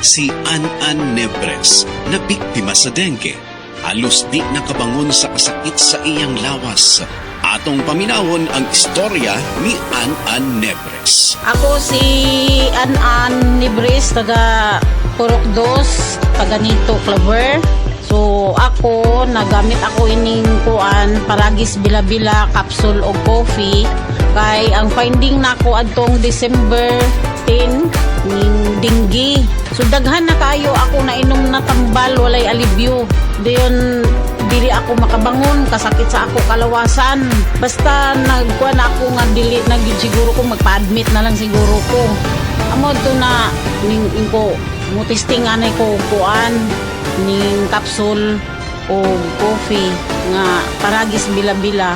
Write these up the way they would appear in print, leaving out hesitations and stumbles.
si An Nebres na biktima sa dengue. Halos di nakabangon sa kasakit sa iyang lawas. Atong paminawon ang istorya ni An Nebres. Ako si An Nebres, taga Purok 2, taga Nito, Clover. So ako, nagamit ako ining kuan, Paragis Bila-Bila, capsule o coffee. Kay ang finding nako adtong December 10 ning dengue. So daghan na kayo ako na inom na tambal, walay alibyo. Dayon dili ako makabangon, kasakit sa ako kalawasan. Basta nagkuan ako nga dili siguro ko magpa-admit na lang siguro ko. Amo to na ning ko mo testing anay ko kuan ning capsule o coffee nga Paragis Bila-Bila.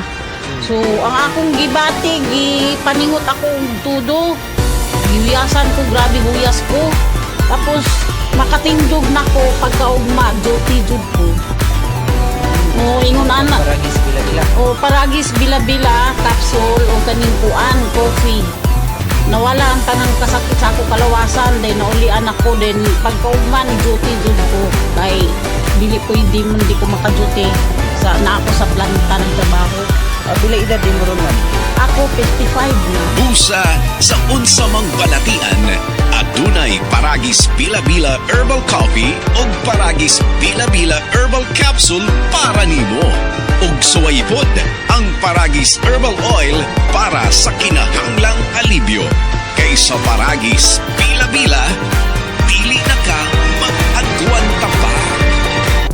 So ang akong gibati, gipaningot ako og tudo. Giwiyasan ko, grabe huyas ko. Tapos makatindog nako pagkaugma, duty jud ko. O ingon ana. Paragis Bila-Bila. O Paragis Bila-Bila capsule o kaning kuan coffee. Nawala ang tanang kasakit sa ako kalawasan, then naulian ako, then pagkaugman duty jud ko. Kay dili pwede man di ko makaduty sa na ako sa planta ng trabaho. Bila edad din mo ron man? Ako 55 na. Busa sa unsamang balatian, adunay Paragis Bila-Bila Herbal Coffee o Paragis Bila-Bila Herbal Capsule para nimo. Ug suwaypod ang Paragis Herbal Oil para sa kinahanglang alibyo. Kaysa Paragis Bila-Bila,